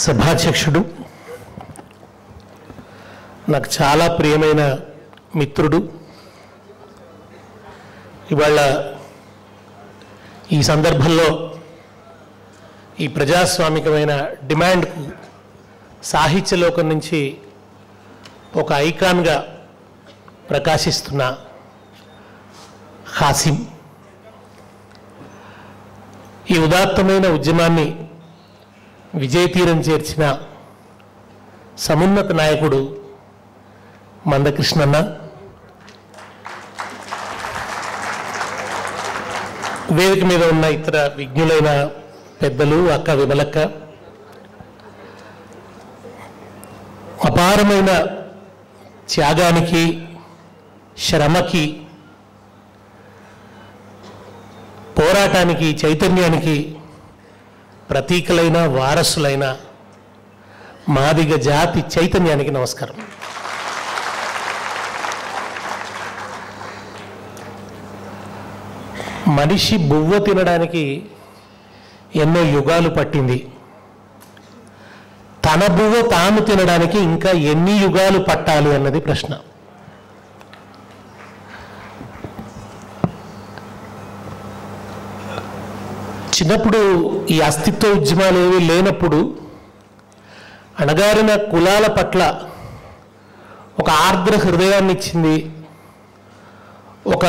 సభాధ్యక్షుడు, నాకు చాలా ప్రియమైన మిత్రుడు, ఇవాళ ఈ సందర్భంలో ఈ ప్రజాస్వామికమైన డిమాండ్కు సాహిత్యలోకం నుంచి ఒక ఐకాన్గా ప్రకాశిస్తున్న హాసిం, ఈ ఉదాత్తమైన ఉద్యమాన్ని విజయతీరం చేర్చిన సమున్నత నాయకుడు మందకృష్ణన్న, వేదిక మీద ఉన్న ఇతర విజ్ఞులైన పెద్దలు, అక్క విమలక్క, అపారమైన త్యాగానికి, శ్రమకి, పోరాటానికి, చైతన్యానికి ప్రతీకలైన, వారసులైన మాదిగ జాతి చైతన్యానికి నమస్కారం. మనిషి బువ్వ తినడానికి ఎన్నో యుగాలు పట్టింది, తన బువ్వ తాను తినడానికి ఇంకా ఎన్ని యుగాలు పట్టాలి అన్నది ప్రశ్న. చిన్నప్పుడు ఈ అస్తిత్వ ఉద్యమాలు ఏవి లేనప్పుడు అణగారిన కులాల పట్ల ఒక ఆర్ద్ర హృదయాన్ని ఇచ్చింది, ఒక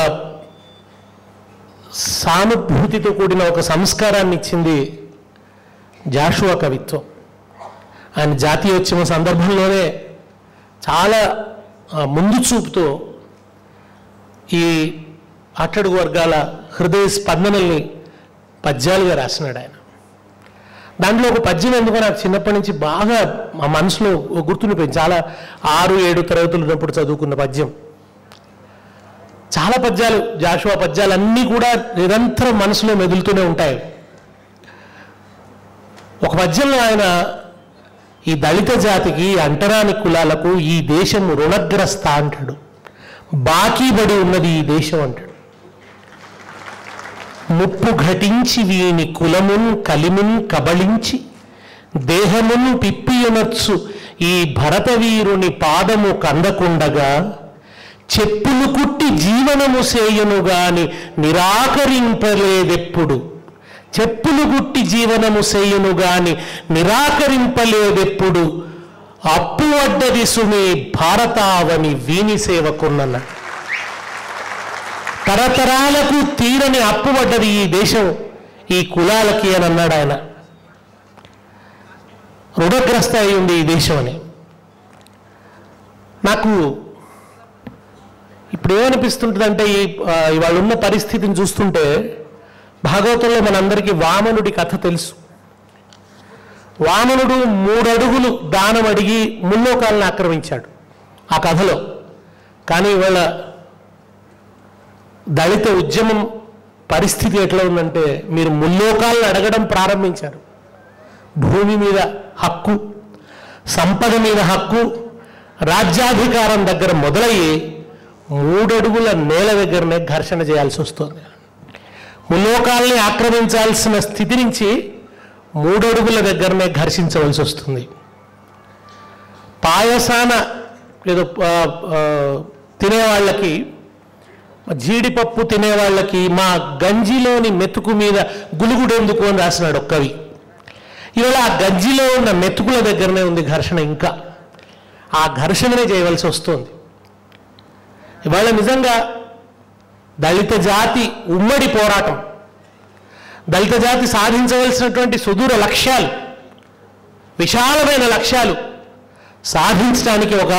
సానుభూతితో కూడిన ఒక సంస్కారాన్ని ఇచ్చింది జాషువా కవిత్వం. ఆయన జాతీయోద్యమ సందర్భంలోనే చాలా ముందు చూపుతో ఈ అట్టడుగు వర్గాల హృదయ స్పందనల్ని పద్యాలుగా రాసినాడు ఆయన. దాంట్లో ఒక పద్యం ఎందుకో నాకు చిన్నప్పటి నుంచి బాగా మా మనసులో గుర్తుండిపోయింది. చాలా 6-7 తరగతులు ఉన్నప్పుడు చదువుకున్న పద్యం. చాలా పద్యాలు, జాషువా పద్యాలన్నీ కూడా నిరంతరం మనసులో మెదులుతూనే ఉంటాయి. ఒక పద్యంలో ఆయన ఈ దళిత జాతికి, అంటరాని కులాలకు ఈ దేశం రుణగ్రస్త అంటాడు, బాకీ పడి ఉన్నది ఈ దేశం అంటాడు. ముప్పు ఘటించి వీని కులమున్ కలిమున్ కబళించి దేహమును పిప్పియనొచ్చు ఈ భరతవీరుని పాదము కందకుండగా చెప్పులు కుట్టి జీవనము సేయును గాని నిరాకరింపలేదెప్పుడు. చెప్పులు కుట్టి జీవనము సేయును గాని నిరాకరింపలేదెప్పుడు. అప్పు వడ్డది సుమే భారతావని వీని సేవకున్న. తరతరాలకు తీరని అప్పు పడ్డది ఈ దేశం ఈ కులాలకి అని అన్నాడు ఆయన. రుణగ్రస్త అయి ఉంది ఈ దేశం అని. నాకు ఇప్పుడు ఏమనిపిస్తుంటుందంటే ఇవాళ ఉన్న పరిస్థితిని చూస్తుంటే, భాగవతంలో మనందరికీ వామనుడి కథ తెలుసు. వామనుడు 3 అడుగులు దానం అడిగి ముల్లోకాలను ఆక్రమించాడు ఆ కథలో. కానీ ఇవాళ దళిత ఉద్యమం పరిస్థితి ఎట్లా ఉందంటే, మీరు ముల్లోకాలను అడగడం ప్రారంభించారు. భూమి మీద హక్కు, సంపద మీద హక్కు, రాజ్యాధికారం దగ్గర మొదలయ్యి 3 అడుగుల నేల దగ్గరనే ఘర్షణ చేయాల్సి వస్తుంది. ముల్లోకాలని ఆక్రమించాల్సిన స్థితి నుంచి 3 అడుగుల దగ్గరనే ఘర్షించవలసి వస్తుంది. పాయసాన ఏదో తినేవాళ్ళకి, జీడిపప్పు తినేవాళ్ళకి మా గంజిలోని మెతుకు మీద గులుగుడెందుకు అని రాసినాడు ఒక కవి. ఇవాళ ఆ గంజిలో ఉన్న మెతుకుల దగ్గరనే ఉంది ఘర్షణ. ఇంకా ఆ ఘర్షణనే చేయవలసి వస్తుంది. ఇవాళ నిజంగా దళిత జాతి ఉమ్మడి పోరాటం, దళిత జాతి సాధించవలసినటువంటి సుదూర లక్ష్యాలు, విశాలమైన లక్ష్యాలు సాధించడానికి ఒక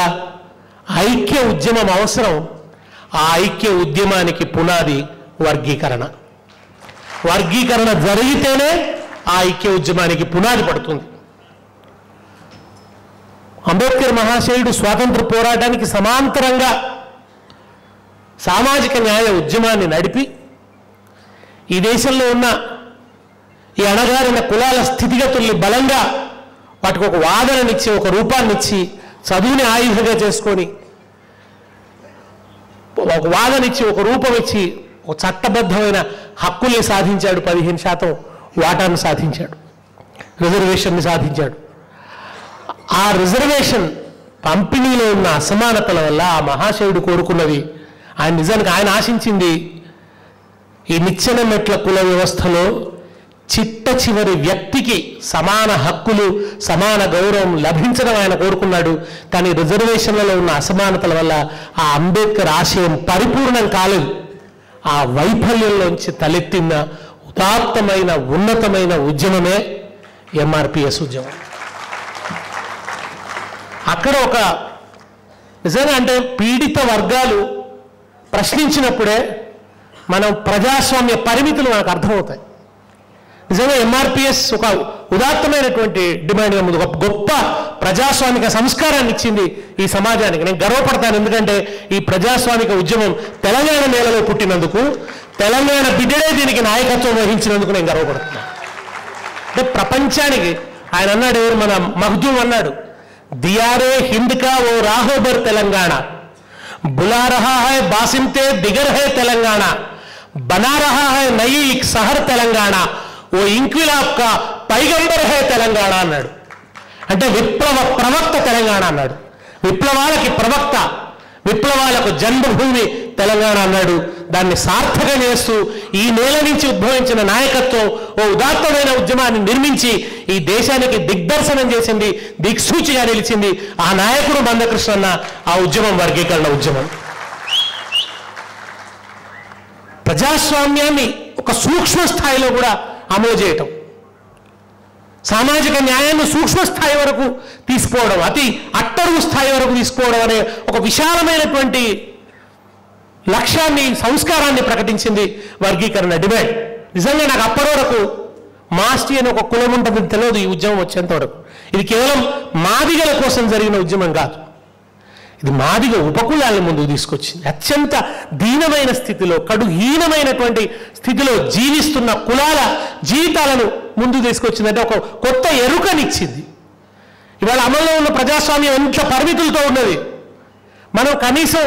ఐక్య ఉద్యమం అవసరం. ఆ ఐక్య ఉద్యమానికి పునాది వర్గీకరణ. వర్గీకరణ జరిగితేనే ఆ ఐక్య ఉద్యమానికి పునాది పడుతుంది. అంబేద్కర్ మహాశయుడు స్వాతంత్ర పోరాటానికి సమాంతరంగా సామాజిక న్యాయ ఉద్యమాన్ని నడిపి ఈ దేశంలో ఉన్న ఈ అణగారిన కులాల స్థితిగతుల్ని బలంగా వాటికి ఒక వాదననిచ్చి, ఒక రూపాన్నిచ్చి, చదువుని ఆయుధంగా చేసుకొని ఒక వాదనిచ్చి, ఒక రూపం ఇచ్చి, ఒక చట్టబద్ధమైన హక్కుల్ని సాధించాడు. 15% వాటాను సాధించాడు, రిజర్వేషన్ని సాధించాడు. ఆ రిజర్వేషన్ పంపిణీలో ఉన్న అసమానతల వల్ల ఆ మహాశయుడు కోరుకున్నది, ఆయన నిజానికి ఆయన ఆశించింది ఈ నిచ్చెన మెట్ల కుల వ్యవస్థలో చిట్ట చివరి వ్యక్తికి సమాన హక్కులు, సమాన గౌరవం లభించడం ఆయన కోరుకున్నాడు. కానీ రిజర్వేషన్లలో ఉన్న అసమానతల వల్ల ఆ అంబేద్కర్ ఆశయం పరిపూర్ణం కాలేదు. ఆ వైఫల్యంలోంచి తలెత్తిన ఉదాత్తమైన ఉన్నతమైన ఉద్యమమే ఎంఆర్పిఎస్ ఉద్యమం. అక్కడ ఒక నిజంగా అంటే పీడిత వర్గాలు ప్రశ్నించినప్పుడే మనం ప్రజాస్వామ్య పరిమితులు మనకు అర్థమవుతాయి. నిజంగా ఎంఆర్పిఎస్ ఒక ఉదాత్తమైనటువంటి డిమాండ్గా ముందు ఒక గొప్ప ప్రజాస్వామిక సంస్కారాన్ని ఇచ్చింది ఈ సమాజానికి. నేను గర్వపడతాను, ఎందుకంటే ఈ ప్రజాస్వామిక ఉద్యమం తెలంగాణ నేలలో పుట్టినందుకు, తెలంగాణ బిడ్డడే దీనికి నాయకత్వం వహించినందుకు నేను గర్వపడుతున్నాను. అంటే ప్రపంచానికి ఆయన అన్నాడు, ఎవరు మన మఖ్దూమ్ అన్నాడు, दियारे हिंद का वो राहोबर तेलंगाना, बुला रहा है बासिमते दिगर है तेलंगाना, बना रहा है नई एक शहर तेलंगाना, वो इंक्विलाब का पैगंबर है तेलंगाना అన్నాడు. అంటే విప్లవ ప్రవక్త తెలంగాణ అన్నాడు. విప్లవాలకి ప్రవక్త, విప్లవాలకు జన్మభూమి తెలంగాణ అన్నాడు. దాన్ని సార్థకం చేస్తూ ఈ నేల నుంచి ఉద్భవించిన నాయకత్వం ఓ ఉదాత్తమైన ఉద్యమాన్ని నిర్మించి ఈ దేశానికి దిగ్దర్శనం చేసింది, దిక్సూచిగా నిలిచింది ఆ నాయకుడు మందకృష్ణన్న. ఆ ఉద్యమం వర్గీకరణ ఉద్యమం. ప్రజాస్వామ్యాన్ని ఒక సూక్ష్మ స్థాయిలో కూడా అమలు చేయటం, సామాజిక న్యాయాన్ని సూక్ష్మ స్థాయి వరకు తీసుకోవడం, అతి అట్టడుగు స్థాయి వరకు తీసుకోవడం అనే ఒక విశాలమైనటువంటి లక్ష్యాన్ని, సంస్కారాన్ని ప్రకటించింది వర్గీకరణ డిమాండ్. నిజంగా నాకు అప్పటి వరకు మాస్టి అని ఒక కులం ఉంటుందని తెలియదు ఈ ఉద్యమం వచ్చేంత వరకు. ఇది కేవలం మాదిగల కోసం జరిగిన ఉద్యమం కాదు, ఇది మాదిగ ఉపకులాలను ముందుకు తీసుకొచ్చింది. అత్యంత దీనమైన స్థితిలో, కడుహీనమైనటువంటి స్థితిలో జీవిస్తున్న కులాల జీవితాలను ముందుకు తీసుకొచ్చిందంటే ఒక కొత్త ఎరుకనిచ్చింది. ఇవాళ అమల్లో ఉన్న ప్రజాస్వామ్యం ఎంత పరిమితులతో ఉన్నది. మనం కనీసం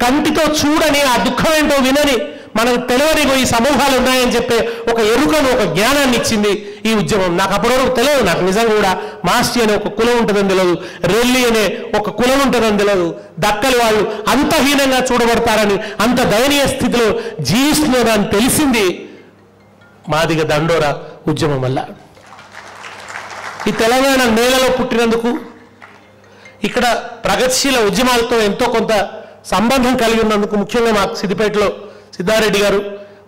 కంటితో చూడని, ఆ దుఃఖం ఏంటో వినని, మనకు తెలియని ఈ సమూహాలు ఉన్నాయని చెప్పే ఒక ఎరుకను, ఒక జ్ఞానాన్ని ఇచ్చింది ఈ ఉద్యమం. నాకు అప్పటివరకు తెలియదు, నాకు నిజంగా కూడా మాస్టి అనే ఒక కులం ఉంటుందని తెలియదు, రెల్లి అనే ఒక కులం ఉంటుందని తెలియదు, దక్కలి వాళ్ళు అంతహీనంగా చూడబడతారని, అంత దయనీయ స్థితిలో జీవిస్తున్నారని తెలిసింది మాదిగ దండోరా ఉద్యమం వల్ల. ఈ తెలంగాణ నేలలో పుట్టినందుకు, ఇక్కడ ప్రగతిశీల ఉద్యమాలతో ఎంతో కొంత సంబంధం కలిగి ఉన్నందుకు, ముఖ్యంగా మా సిద్దిపేటలో సిద్ధారెడ్డి గారు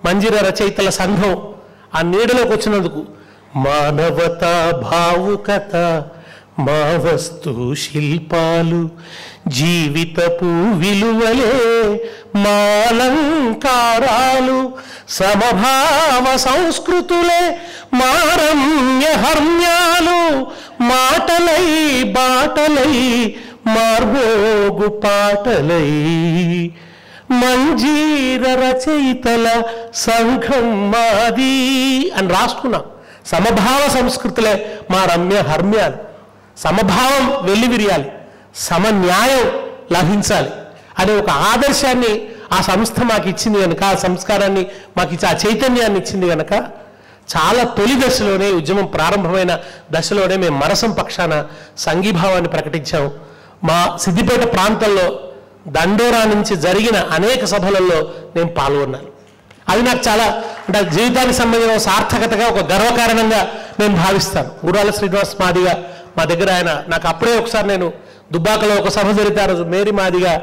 మంజీర రచయితల సంఘం ఆ నీడలోకి వచ్చినందుకు, మానవత భావుకత మా వస్తు శిల్పాలు, జీవితపు విలువలే మాలంకారాలు, సమభావ సంస్కృతులే మారమ్య హర్మ్యాలు, మాటలై బాటలై మార్గోగు పాటలై, మంజీర రచయితల సంఘం మాది అని రాసుకున్నాం. సమభావ సంస్కృతులే మా రమ్య హర్మ్యాలు. సమభావం వెల్లివిరియాలి, సమన్యాయం లభించాలి అనే ఒక ఆదర్శాన్ని ఆ సంస్థ మాకు ఇచ్చింది కనుక, ఆ సంస్కారాన్ని మాకు ఇచ్చి, ఆ చైతన్యాన్ని ఇచ్చింది కనుక, చాలా తొలి దశలోనే, ఉద్యమం ప్రారంభమైన దశలోనే మేము మరసం పక్షాన సంఘీభావాన్ని ప్రకటించాము. మా సిద్దిపేట ప్రాంతంలో దండోరా నుంచి జరిగిన అనేక సభలలో నేను పాల్గొన్నాను. అది నాకు చాలా అంటే జీవితానికి సంబంధించిన సార్థకతగా, ఒక గర్వకారణంగా నేను భావిస్తాను. గురాల శ్రీనివాస్ మాదిగా మా దగ్గర ఆయన నాకు అప్పుడే ఒకసారి నేను దుబ్బాకలో ఒక సభ జరిగితే ఆ రోజు మేరీ మాదిగా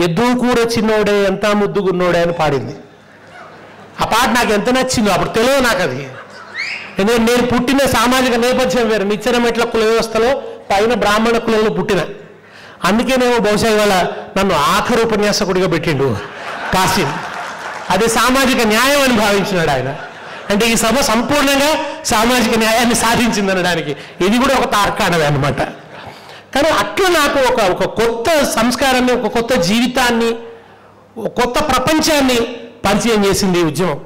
ఎద్దు కూర చిన్నోడే ఎంత ముద్దుగున్నోడే అని పాడింది. ఆ పాట నాకు ఎంత నచ్చిందో అప్పుడు తెలియదు నాకు అది. ఎందుకంటే నేను పుట్టిన సామాజిక నేపథ్యం వేరు, నిచ్చెన మెట్ల కుల వ్యవస్థలో పైన బ్రాహ్మణ కులంలో పుట్టిన. అందుకేనేమో బహుశా ఇవాళ నన్ను ఆఖరు ఉపన్యాసకుడిగా పెట్టిండు కాసిం. అది సామాజిక న్యాయం అని భావించినాడు ఆయన. అంటే ఈ సభ సంపూర్ణంగా సామాజిక న్యాయాన్ని సాధించింది అనడానికి ఇది కూడా ఒక తార్కాణమే అనమాట. కానీ అట్లా నాకు ఒక కొత్త సంస్కారాన్ని, ఒక కొత్త జీవితాన్ని, ఒక కొత్త ప్రపంచాన్ని పరిచయం చేసింది ఈ ఉద్యమం.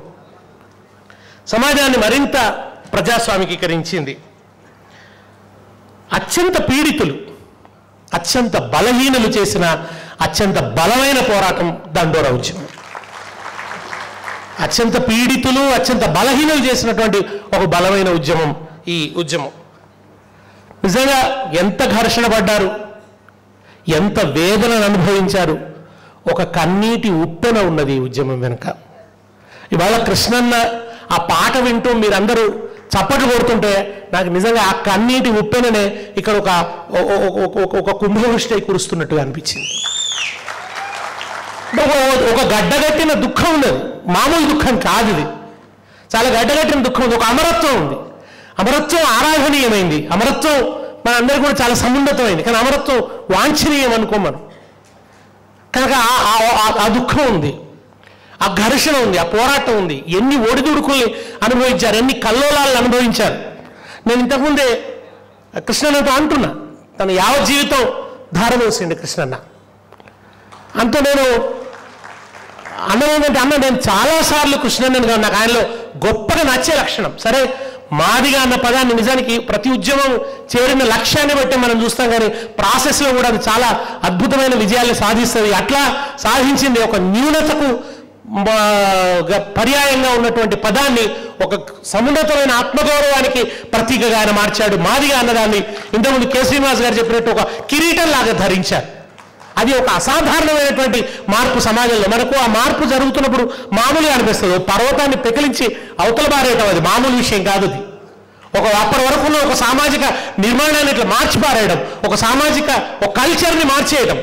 సమాజాన్ని మరింత ప్రజాస్వామికీకరించింది. అత్యంత పీడితులు, అత్యంత బలహీనులు చేసిన అత్యంత బలమైన పోరాటం దండోరా ఉద్యమం. అత్యంత పీడితులు, అత్యంత బలహీనులు చేసినటువంటి ఒక బలమైన ఉద్యమం ఈ ఉద్యమం. నిజంగా ఎంత ఘర్షణ పడ్డారు, ఎంత వేదనను అనుభవించారు. ఒక కన్నీటి ఉప్పెన ఉన్నది ఈ ఉద్యమం వెనుక. ఇవాళ కృష్ణన్న ఆ పాట వింటూ మీరందరూ చప్పట్లు కొడుతుంటే నాకు నిజంగా ఆ కన్నీటి ఉప్పెననే ఇక్కడ ఒక కుంభవృష్టి కురుస్తున్నట్టుగా అనిపించింది. ఒక గడ్డగట్టిన దుఃఖం ఉన్నది, మామూలు దుఃఖం కాదు ఇది, చాలా గడ్డగట్టిన దుఃఖం ఉంది. ఒక అమరత్వం ఉంది. అమరత్వం ఆరాధనీయమైంది, అమరత్వం మనందరికీ కూడా చాలా సమున్నతమైంది. కానీ అమరత్వం వాంఛనీయం అనుకోమను. కనుక ఆ దుఃఖం ఉంది, ఆ ఘర్షణ ఉంది, ఆ పోరాటం ఉంది. ఎన్ని ఒడిదుడుకుల్ని అనుభవించారు, ఎన్ని కల్లోలాలను అనుభవించారు. నేను ఇంతకుముందే కృష్ణన్నతో అంటున్నా, తన యావత్ జీవితం ధారపోసిండు కృష్ణన్న. అంతా నేను అన్నమేంటంటే, నేను చాలాసార్లు కృష్ణన్నగా నాకు ఆయనలో గొప్పగా నచ్చే లక్షణం. సరే, మాదిగా అన్న పదాన్ని నిజానికి ప్రతి ఉద్యమం చేరిన లక్ష్యాన్ని బట్టి మనం చూస్తాం, కానీ ప్రాసెస్లో కూడా అది చాలా అద్భుతమైన విజయాన్ని సాధిస్తుంది. అట్లా సాధించింది ఒక న్యూనతకు పర్యాయంగా ఉన్నటువంటి పదాన్ని ఒక సమున్నతమైన ఆత్మగౌరవానికి ప్రతీకగా ఆయన మార్చాడు. మాదిగా అన్నదాన్ని ఇంతకుముందు కె. శ్రీనివాస్ గారు చెప్పినట్టు ఒక కిరీటంలాగా ధరించారు. అది ఒక అసాధారణమైనటువంటి మార్పు సమాజంలో. మనకు ఆ మార్పు జరుగుతున్నప్పుడు మామూలుగా అనిపిస్తుంది. పర్వతాన్ని పెకిలించి అవతల పారేయటం అది మామూలు విషయం కాదు. అది అప్పటి వరకు ఉన్న ఒక సామాజిక నిర్మాణాన్ని ఇట్లా మార్చి పారేయడం, ఒక సామాజిక ఒక కల్చర్ని మార్చేయడం,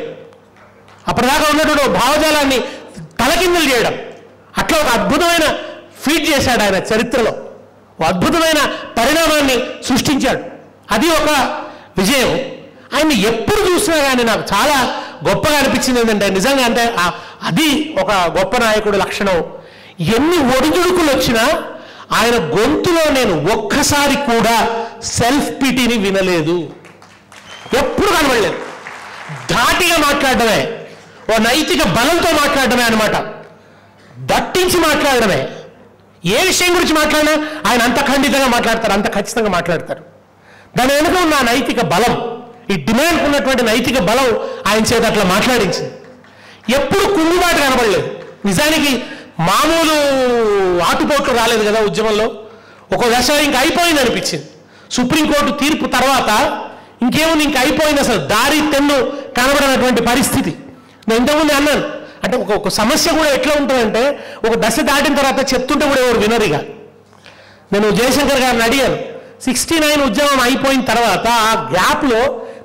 అప్పటిదాకా ఉన్నటువంటి భావజాలాన్ని తలకిందులు చేయడం, అట్లా ఒక అద్భుతమైన ఫీట్ చేశాడు ఆయన చరిత్రలో. ఒక అద్భుతమైన పరిణామాన్ని సృష్టించాడు. అది ఒక విజయం. ఆయన ఎప్పుడు చూసినా కానీ నాకు చాలా గొప్పగా అనిపించింది ఏంటంటే, నిజంగా అంటే అది ఒక గొప్ప నాయకుడి లక్షణం. ఎన్ని ఒడిదుడుకులు వచ్చినా ఆయన గొంతులో నేను ఒక్కసారి కూడా సెల్ఫ్ పిటీని వినలేదు, ఎప్పుడు కనబడలేదు. ధాటిగా మాట్లాడడమే, ఓ నైతిక బలంతో మాట్లాడడమే అనమాట, దట్టించి మాట్లాడడమే. ఏ విషయం గురించి మాట్లాడినా ఆయన అంత ఖండితంగా మాట్లాడతారు, అంత ఖచ్చితంగా మాట్లాడతారు. దాని వెనుక ఉన్న నైతిక బలం, ఈ డిమాండ్ ఉన్నటువంటి నైతిక బలం ఆయన చేత అట్లా మాట్లాడించింది. ఎప్పుడు కుంగుబాటు కనబడలేదు. నిజానికి మామూలు ఆటుపోట్లు రాలేదు కదా ఉద్యమంలో. ఒక దశ ఇంకా అయిపోయింది అనిపించింది. సుప్రీంకోర్టు తీర్పు తర్వాత ఇంకేముంది, ఇంకా అయిపోయింది, అసలు దారి తెన్ను కనబడినటువంటి పరిస్థితి. నేను ఇంతకుముందు అన్నాను, అంటే ఒక సమస్య కూడా ఎట్లా ఉంటుందంటే, ఒక దశ దాటిన తర్వాత చెప్తుంటే కూడా ఎవరు వినరిగా. నేను జయశంకర్ గారిని అడిగాను, 69 ఉద్యమం అయిపోయిన తర్వాత ఆ గ్యాప్లో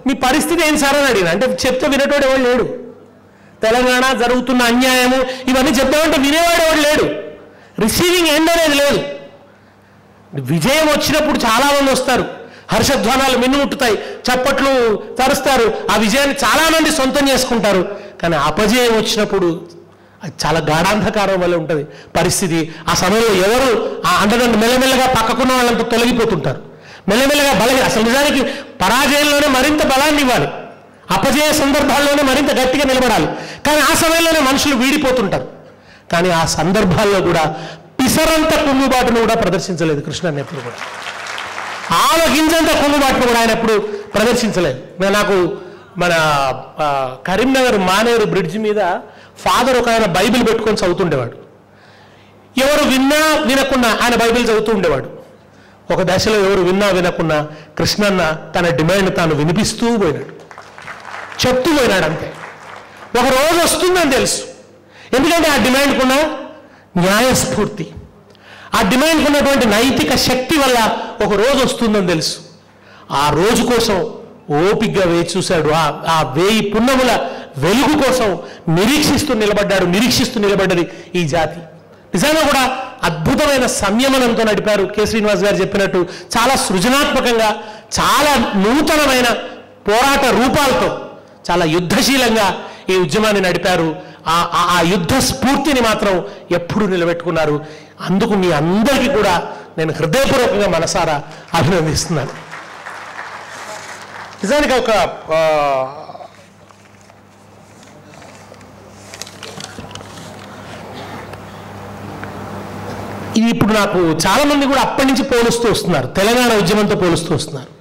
మీ పరిస్థితి ఏం సార్ అని అడిగిన. అంటే చెప్తే వినేటోడు ఎవరు లేడు. తెలంగాణ జరుగుతున్న అన్యాయము ఇవన్నీ చెప్తామంటే వినేవాడు ఎవడు లేడు. రిసీవింగ్ ఎండ్ అనేది లేదు. విజయం వచ్చినప్పుడు చాలామంది వస్తారు, హర్షధ్వానాలు మిన్నుముట్టుతాయి, చప్పట్లు తరుస్తారు, ఆ విజయాన్ని చాలామంది సొంతం చేసుకుంటారు. కానీ అపజయం వచ్చినప్పుడు అది చాలా గాఢాంధకారం వల్ల ఉంటుంది పరిస్థితి. ఆ సమయంలో ఎవరు ఆ అండదండ మెల్లమెల్లగా పక్కకున్న వాళ్ళంతా తొలగిపోతుంటారు, మెల్లమెల్లగా అసలు నిజానికి పరాజయంలోనే మరింత బలాన్ని ఇవ్వాలి, అపజయ సందర్భాల్లోనే మరింత గట్టిగా నిలబడాలి. కానీ ఆ సమయంలోనే మనుషులు వీడిపోతుంటారు. కానీ ఆ సందర్భాల్లో కూడా పిసరంత కుంగుబాటును కూడా ప్రదర్శించలేదు కృష్ణన్న ఎప్పుడు కూడా. ఆవగింజంత కుంగుబాటును కూడా ఆయన ఎప్పుడు ప్రదర్శించలేదు. నాకు మన కరీంనగర్ మానేరు బ్రిడ్జ్ మీద ఫాదర్ ఒక ఆయన బైబిల్ పెట్టుకొని చదువుతుండేవాడు. ఎవరు విన్నా వినకున్నా ఆయన బైబిల్ చదువుతూ ఉండేవాడు. ఒక దశలో ఎవరు విన్నా వినకున్నా కృష్ణన్న తన డిమాండ్ తాను వినిపిస్తూ పోయినాడు, చెప్తూ పోయినాడు. అంతే. ఒక రోజు వస్తుందని తెలుసు. ఎందుకంటే ఆ డిమాండ్కున్న న్యాయస్ఫూర్తి, ఆ డిమాండ్కున్నటువంటి నైతిక శక్తి వల్ల ఒక రోజు వస్తుందని తెలుసు. ఆ రోజు కోసం ఓపికగా వేచి చూశాడు. ఆ 1000 పున్నముల వెలుగు కోసం నిరీక్షిస్తూ నిలబడ్డది ఈ జాతి. నిజంగా కూడా అద్భుతమైన సంయమనంతో నడిపారు. కె. శ్రీనివాస్ గారు చెప్పినట్టు చాలా సృజనాత్మకంగా, చాలా నూతనమైన పోరాట రూపాలతో, చాలా యుద్ధశీలంగా ఈ ఉద్యమాన్ని నడిపారు. ఆ యుద్ధ స్ఫూర్తిని మాత్రం ఎప్పుడూ నిలబెట్టుకున్నారు. అందుకు మీ అందరికీ కూడా నేను హృదయపూర్వకంగా మనసారా అభినందిస్తున్నాను. నిజానికి ఒక ఇది ఇప్పుడు నాకు చాలామంది కూడా అప్పటి నుంచి పోలుస్తూ వస్తున్నారు, తెలంగాణ ఉద్యమంతో పోలుస్తూ వస్తున్నారు.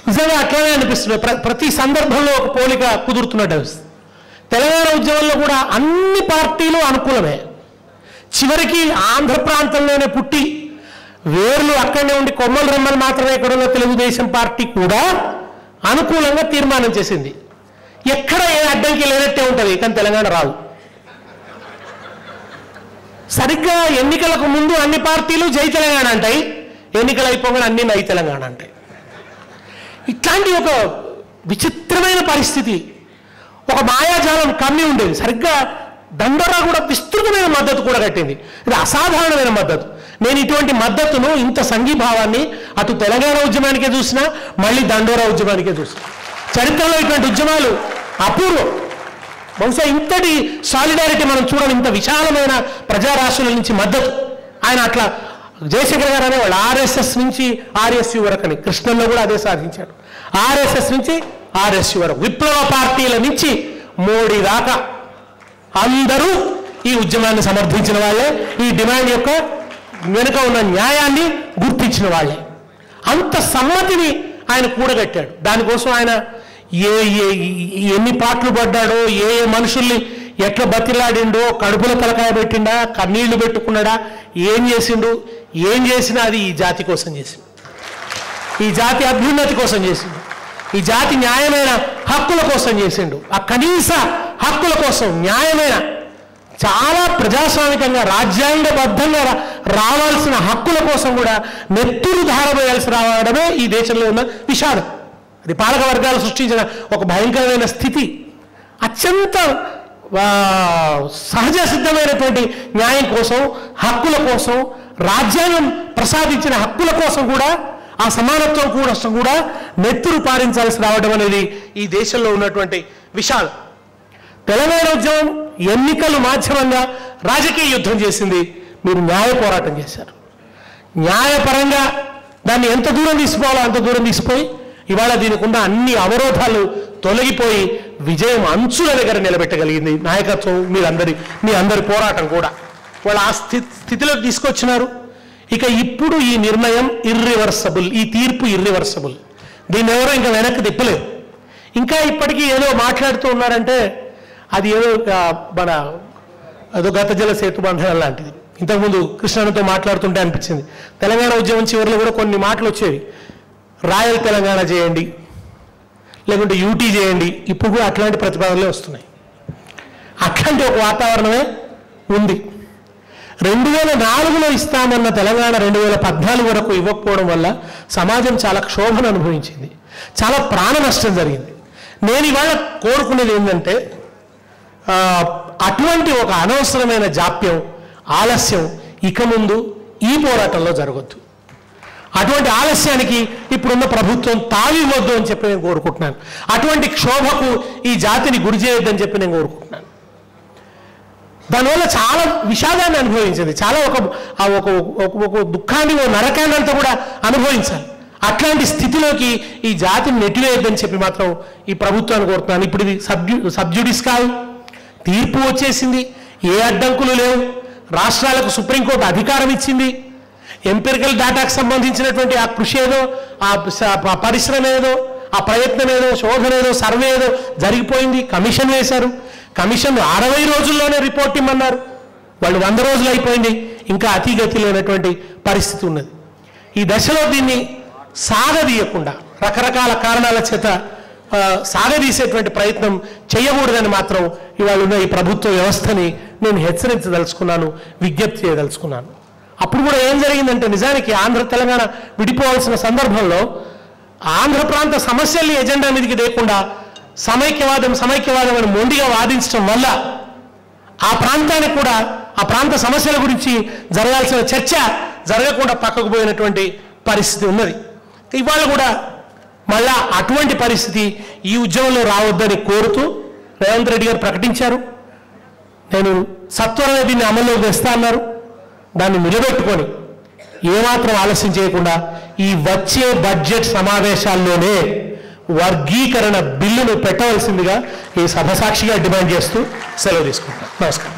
నిజంగా అట్లానే అనిపిస్తుంది. ప్రతి సందర్భంలో ఒక పోలిక కుదురుతున్నట్టు అనిపిస్తుంది. తెలంగాణ ఉద్యమంలో కూడా అన్ని పార్టీలు అనుకూలమే. చివరికి ఆంధ్ర ప్రాంతంలోనే పుట్టి వేర్లు అక్కడనే ఉండి కొమ్మలు రమ్మని మాత్రమే ఇక్కడ ఉన్న తెలుగుదేశం పార్టీ కూడా అనుకూలంగా తీర్మానం చేసింది. ఎక్కడ ఏ అడ్డంకి లేనట్టే ఉంటుంది, కానీ తెలంగాణ రాదు. సరిగ్గా ఎన్నికలకు ముందు అన్ని పార్టీలు జై తెలంగాణ అంటాయి, ఎన్నికలు అయిపోగానే అన్ని నై తెలంగాణ అంటాయి. ఇట్లాంటి ఒక విచిత్రమైన పరిస్థితి, ఒక మాయాజాలం కమ్మి ఉండేది. సరిగ్గా దండోరా కూడా విస్తృతమైన మద్దతు కూడా కట్టింది. ఇది అసాధారణమైన మద్దతు. నేను ఇటువంటి మద్దతును, ఇంత సంఘీభావాన్ని అటు తెలంగాణ ఉద్యమానికే చూసినా, మళ్ళీ దండోరా ఉద్యమానికే చూసినా. చరిత్రలో ఇటువంటి ఉద్యమాలు అపూర్వం. బహుశా ఇంతటి సాలిడారిటీ మనం చూడడం, ఇంత విశాలమైన ప్రజారాశుల నుంచి మద్దతు. ఆయన అట్లా జయశంకర్ గారు అనేవాళ్ళు ఆర్ఎస్ఎస్ నుంచి ఆర్ఎస్యు వరకు అని. కృష్ణంలో కూడా అదే సాధించాడు. ఆర్ఎస్ఎస్ నుంచి ఆర్ఎస్యు వరకు, విప్లవ పార్టీల నుంచి మోడీ దాకా అందరూ ఈ ఉద్యమాన్ని సమర్థించిన వాళ్ళే, ఈ డిమాండ్ యొక్క వెనుక ఉన్న న్యాయాన్ని గుర్తించిన వాళ్ళే. అంత సమ్మతిని ఆయన కూడగట్టాడు. దానికోసం ఆయన ఎన్ని పాటలు పడ్డాడో, ఏ మనుషుల్ని ఎట్లా బతిలాడిండో, కడుపులో తలకాయ పెట్టిండా, కన్నీళ్లు పెట్టుకున్నాడా, ఏం చేసిండు, ఏం చేసినా అది ఈ జాతి కోసం చేసిండు, ఈ జాతి అభ్యున్నతి కోసం చేసిండు, ఈ జాతి న్యాయమైన హక్కుల కోసం చేసిండు. ఆ కనీస హక్కుల కోసం, న్యాయమైన, చాలా ప్రజాస్వామికంగా రాజ్యాంగబద్ధంగా రావాల్సిన హక్కుల కోసం కూడా నెత్తురు ధారపోయాల్సి రావడమే ఈ దేశంలో ఉన్న విషాదం. అది పాలక వర్గాలు సృష్టించిన ఒక భయంకరమైన స్థితి. అత్యంత సహజ సిద్ధమైనటువంటి న్యాయం కోసం, హక్కుల కోసం, రాజ్యాంగం ప్రసాదించిన హక్కుల కోసం కూడా, ఆ సమానత్వం కూడా నెత్తురు పారించాల్సి రావడం అనేది ఈ దేశంలో ఉన్నటువంటి విషాదం. తెలంగాణ ఉద్యమం ఎన్నికలు మాధ్యమంగా రాజకీయ యుద్ధం చేసింది. మీరు న్యాయ పోరాటం చేశారు. న్యాయపరంగా దాన్ని ఎంత దూరం తీసుకోవాలో అంత దూరం తీసిపోయి ఇవాళ దీనికి ఉన్న అన్ని అవరోధాలు తొలగిపోయి విజయం అంచుల దగ్గర నిలబెట్టగలిగింది నాయకత్వం. మీ అందరి పోరాటం కూడా వాళ్ళు ఆ స్థితిలోకి తీసుకొచ్చినారు. ఇక ఇప్పుడు ఈ నిర్ణయం ఇర్రివర్సబుల్, ఈ తీర్పు ఇర్రివర్సబుల్. దీన్ని ఎవరో ఇంకా వెనక్కి తిప్పలేదు. ఇంకా ఇప్పటికీ ఏదో మాట్లాడుతూ ఉన్నారంటే అది ఏదో అదో గత జల సేతు బంధనం లాంటిది. ఇంతకుముందు కృష్ణతో మాట్లాడుతుంటే అనిపించింది, తెలంగాణ ఉద్యమం చివరిలో కూడా కొన్ని మాటలు వచ్చేవి, రాయల్ తెలంగాణ చేయండి, లేకుంటే యూటీ చేయండి. ఇప్పుడు కూడా అట్లాంటి ప్రతిపాదనలే వస్తున్నాయి. అట్లాంటి ఒక వాతావరణమే ఉంది. 2004లో ఇస్తామన్న తెలంగాణ 2014 వరకు ఇవ్వకపోవడం వల్ల సమాజం చాలా క్షోభను అనుభవించింది, చాలా ప్రాణ నష్టం జరిగింది. నేను ఇవాళ కోరుకునేది ఏంటంటే అటువంటి ఒక అనవసరమైన జాప్యం, ఆలస్యం ఇక ముందు ఈ పోరాటంలో జరగద్దు. అటువంటి ఆలస్యానికి ఇప్పుడున్న ప్రభుత్వం తావివ్వద్దు అని చెప్పి నేను కోరుకుంటున్నాను. అటువంటి క్షోభకు ఈ జాతిని గురి చేయొద్దని చెప్పి నేను కోరుకుంటున్నాను. దానివల్ల చాలా విషాదాన్ని అనుభవించింది, చాలా ఒక దుఃఖాన్ని, ఓ నరకాన్ని అంతా కూడా అనుభవించాలి. అట్లాంటి స్థితిలోకి ఈ జాతిని నెట్టివేయొద్దని చెప్పి మాత్రం ఈ ప్రభుత్వాన్ని కోరుతున్నాను. ఇప్పుడు ఇది సబ్జుడిస్ కాదు, తీర్పు వచ్చేసింది, ఏ అడ్డంకులు లేవు. రాష్ట్రాలకు సుప్రీంకోర్టు అధికారం ఇచ్చింది. ఎంపిరికల్ డేటాకు సంబంధించినటువంటి ఆ కృషి ఏదో, ఆ పరిశ్రమ ఏదో, ఆ ప్రయత్నం ఏదో, శోధన ఏదో, సర్వే ఏదో జరిగిపోయింది. కమిషన్ వేశారు. కమిషన్ 60 రోజుల్లోనే రిపోర్ట్ ఇమ్మన్నారు. వాళ్ళు 100 రోజులు అయిపోయింది. ఇంకా అతిగతి లేనటువంటి పరిస్థితి ఉన్నది. ఈ దశలో దీన్ని సాగదీయకుండా, రకరకాల కారణాల చేత సాగదీసేటువంటి ప్రయత్నం చేయకూడదని మాత్రం ఇవాళ ఉన్న ఈ ప్రభుత్వ వ్యవస్థని నేను హెచ్చరించదలుచుకున్నాను, విజ్ఞప్తి చేయదలుచుకున్నాను. అప్పుడు కూడా ఏం జరిగిందంటే, నిజానికి ఆంధ్ర తెలంగాణ విడిపోవాల్సిన సందర్భంలో ఆంధ్ర ప్రాంత సమస్యల్ని ఎజెండా మీదకి లేకుండా సమైక్యవాదం అని మొండిగా వాదించడం వల్ల ఆ ప్రాంతానికి కూడా, ఆ ప్రాంత సమస్యల గురించి జరగాల్సిన చర్చ జరగకుండా పక్కకు పోయినటువంటి పరిస్థితి ఉన్నది. ఇవాళ కూడా మళ్ళా అటువంటి పరిస్థితి ఈ ఉద్యమంలో రావద్దని కోరుతూ రేవంత్ రెడ్డి గారు ప్రకటించారు. నేను సత్వరమే దీన్ని అమల్లోకి తెస్తా అన్నారు. దాన్ని నిలబెట్టుకొని ఏమాత్రం ఆలస్యం చేయకుండా ఈ వచ్చే బడ్జెట్ సమావేశాల్లోనే వర్గీకరణ బిల్లును పెట్టవలసిందిగా ఈ సభ సాక్షిగా డిమాండ్ చేస్తూ సెలవు తీసుకుంటాను. నమస్కారం.